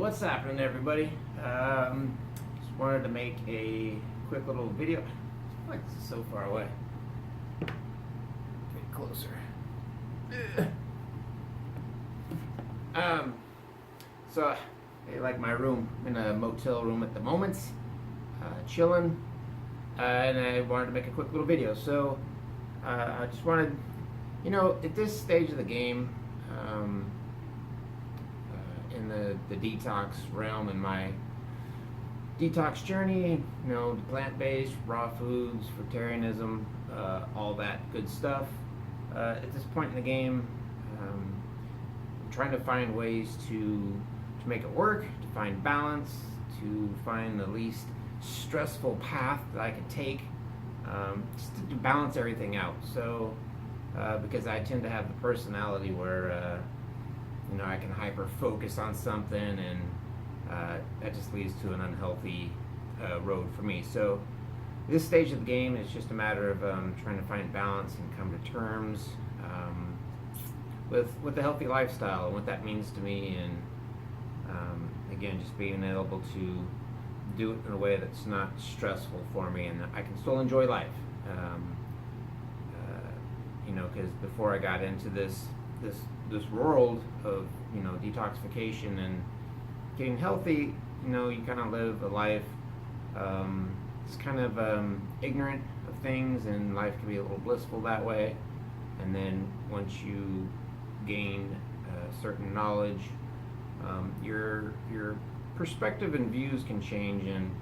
What's happening, everybody? Just wanted to make a quick little video. I feel like this is so far away. Get closer. So I like my room. I'm in a motel room at the moment, chilling, and I wanted to make a quick little video. So I just wanted, at this stage of the game. In the detox realm, in my detox journey, plant-based, raw foods, fruitarianism, all that good stuff. At this point in the game, I'm trying to find ways to make it work, to find balance, to find the least stressful path that I can take, just to balance everything out. So, because I tend to have the personality where I can hyper focus on something, and that just leads to an unhealthy road for me. So this stage of the game is just a matter of trying to find balance and come to terms with a healthy lifestyle and what that means to me, and again, just being able to do it in a way that's not stressful for me, and that I can still enjoy life. Because before I got into this world of detoxification and getting healthy, you kind of live a life it's kind of ignorant of things, and life can be a little blissful that way. And then once you gain certain knowledge, your perspective and views can change, and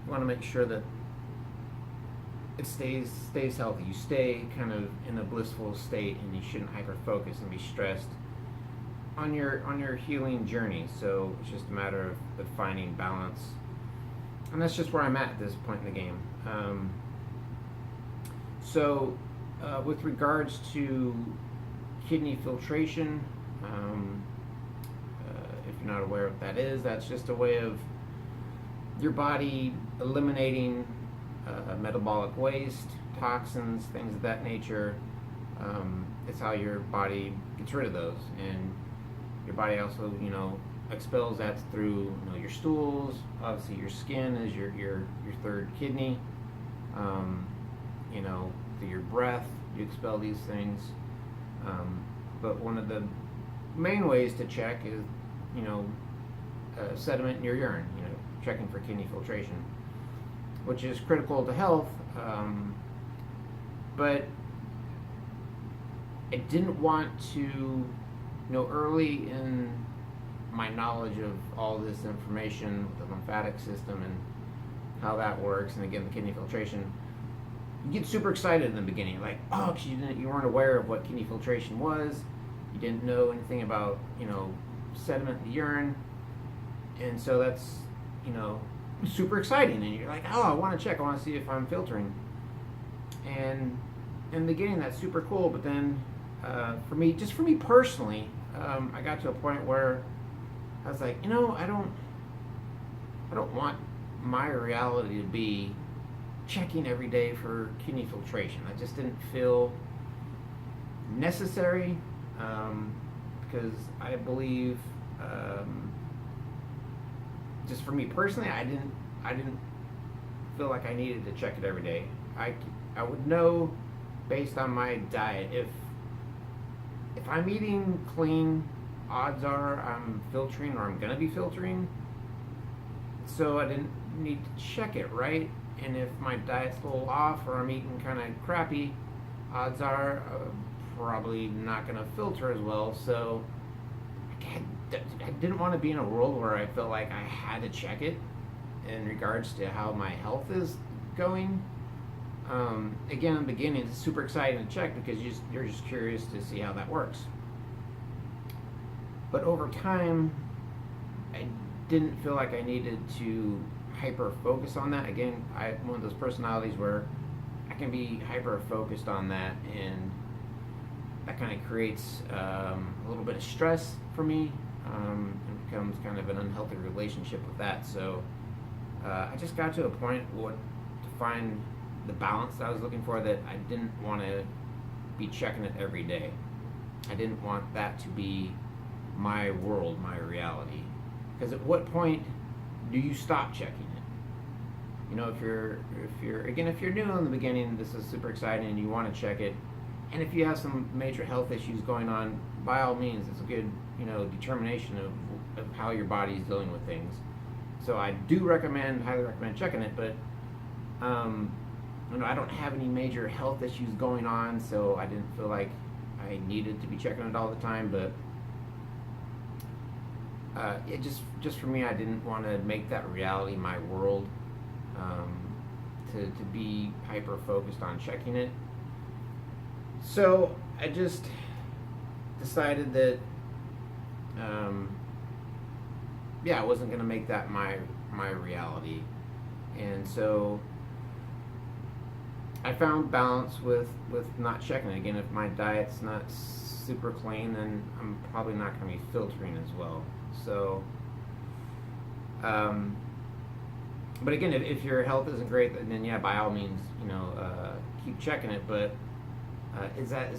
you want to make sure that it stays healthy. You stay kind of in a blissful state, and you shouldn't hyper focus and be stressed on your healing journey. So it's just a matter of finding balance, and that's just where I'm at this point in the game. With regards to kidney filtration, if you're not aware of what that is, that's just a way of your body eliminating metabolic waste, toxins, things of that nature. It's how your body gets rid of those, and your body also, expels that through, your stools. Obviously, your skin is your third kidney. Through your breath, you expel these things. But one of the main ways to check is, sediment in your urine. Checking for kidney filtration, which is critical to health, but I didn't want to, early in my knowledge of all this information with the lymphatic system and how that works, and again the kidney filtration, you get super excited in the beginning, like, oh, 'cause you weren't aware of what kidney filtration was, you didn't know anything about sediment in the urine, and so that's super exciting, and you're like, oh, I want to check, I want to see if I'm filtering. And in the beginning, that's super cool, but then for me personally, I got to a point where I was like, I don't want my reality to be checking every day for kidney filtration. I just didn't feel necessary, because I believe, just for me personally, I didn't feel like I needed to check it every day. I would know based on my diet, if I'm eating clean, odds are I'm filtering, or I'm gonna be filtering. So I didn't need to check it, right? And if my diet's a little off, or I'm eating kind of crappy, odds are probably not gonna filter as well. So I didn't want to be in a world where I felt like I had to check it in regards to how my health is going. Again, in the beginning, it's super exciting to check because you're just curious to see how that works. But over time, I didn't feel like I needed to hyper focus on that. Again, I'm one of those personalities where I can be hyper focused on that, and that kind of creates a little bit of stress for me. It becomes kind of an unhealthy relationship with that. So I just got to a point to find the balance that I was looking for, that I didn't want to be checking it every day. I didn't want that to be my world, my reality. Because at what point do you stop checking it? You know, if you're if you're new in the beginning, this is super exciting and you want to check it. And if you have some major health issues going on, by all means, it's a good, determination of how your body is dealing with things. So I do highly recommend checking it, but I don't have any major health issues going on, so I didn't feel like I needed to be checking it all the time. But it just for me, I didn't want to make that reality my world. To be hyper focused on checking it. So I just decided that I wasn't going to make that my reality. And so I found balance with not checking it. Again, if my diet's not super clean, then I'm probably not going to be filtering as well. So but again, if your health isn't great, then by all means, keep checking it. But is that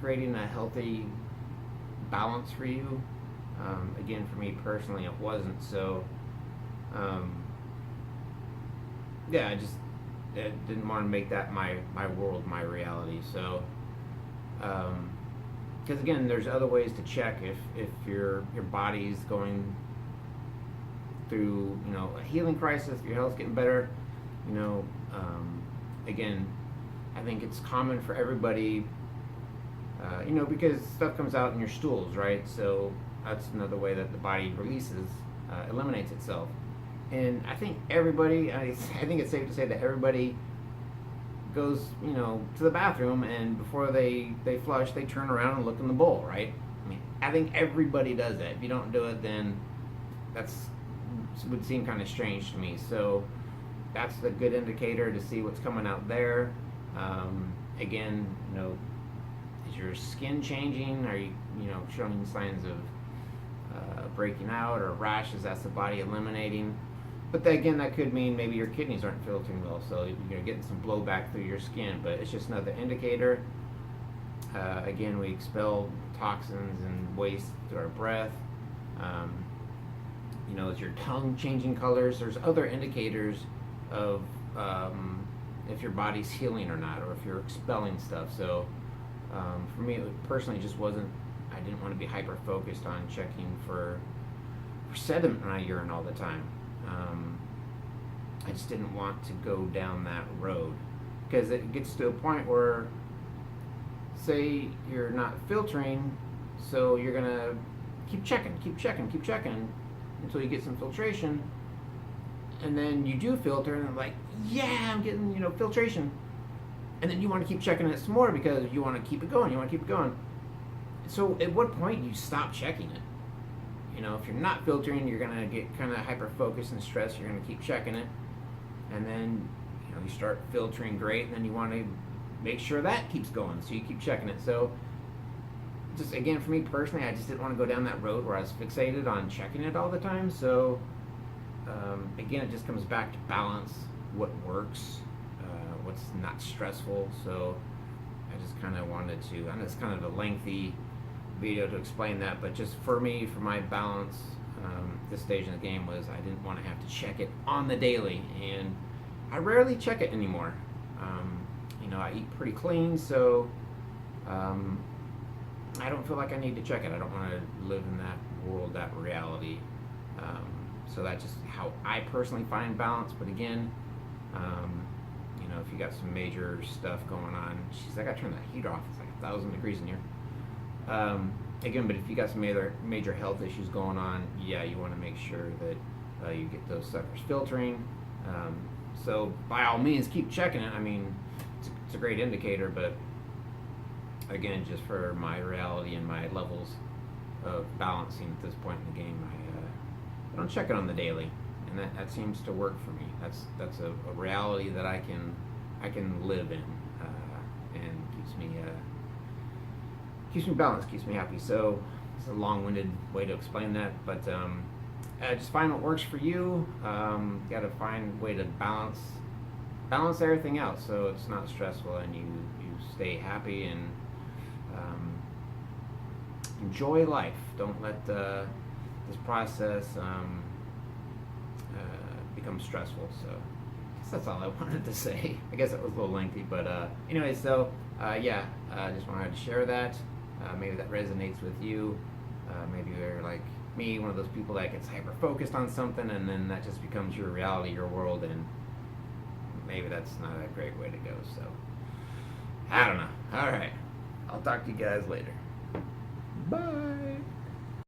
creating a healthy balance for you? Again, for me personally, it wasn't. So I just didn't want to make that my world, my reality. So because again, there's other ways to check if your body's going through a healing crisis, your health's getting better. Again, I think it's common for everybody, because stuff comes out in your stools, right? So that's another way that the body eliminates itself. And I think I think it's safe to say that everybody goes, to the bathroom, and before they flush, they turn around and look in the bowl, right? I mean, I think everybody does that. If you don't do it, then would seem kind of strange to me. So that's a good indicator to see what's coming out there. Again, is your skin changing? Are you showing signs of breaking out or rashes? That's the body eliminating. But again, that could mean maybe your kidneys aren't filtering well, so you're getting some blowback through your skin. But it's just another indicator. Again, we expel toxins and waste through our breath. Is your tongue changing colors? There's other indicators of if your body's healing or not, or if you're expelling stuff. So for me, it personally just wasn't. I didn't want to be hyper focused on checking for sediment in my urine all the time. I just didn't want to go down that road, because it gets to a point where, say you're not filtering, so you're gonna keep checking until you get some filtration, and then you do filter, and I'm like, yeah, I'm getting filtration, and then you want to keep checking it some more because you want to keep it going. So at what point do you stop checking it? If you're not filtering, you're gonna get kind of hyper focused and stressed. You're gonna keep checking it, and then you start filtering great, and then you want to make sure that keeps going, so you keep checking it. So just again, for me personally, I just didn't want to go down that road where I was fixated on checking it all the time. So again, it just comes back to balance, what works, what's not stressful. So I just kind of wanted to, I know it's kind of a lengthy video to explain that, but just for me, for my balance, this stage in the game was I didn't want to have to check it on the daily, and I rarely check it anymore. I eat pretty clean, so I don't feel like I need to check it. I don't want to live in that world, that reality. So that's just how I personally find balance. But again, if you got some major stuff going on, I gotta turn that heat off. It's like 1,000 degrees in here. Again, but if you got some major health issues going on, you want to make sure that you get those suckers filtering. So by all means, keep checking it. I mean, it's a great indicator, but again, just for my reality and my levels of balancing at this point in the game, I don't check it on the daily, and that seems to work for me. That's a reality that I can live in, and keeps me balanced, keeps me happy. So it's a long-winded way to explain that, but just find what works for you. Got to find a way to balance everything out, so it's not stressful, and you stay happy and enjoy life. Don't let the this process becomes stressful. So I guess that's all I wanted to say. I guess it was a little lengthy, but anyway, so yeah, I just wanted to share that. Maybe that resonates with you. Maybe you're like me, one of those people that gets hyper focused on something, and then that just becomes your reality, your world, and maybe that's not a great way to go. So I don't know. All right, I'll talk to you guys later. Bye.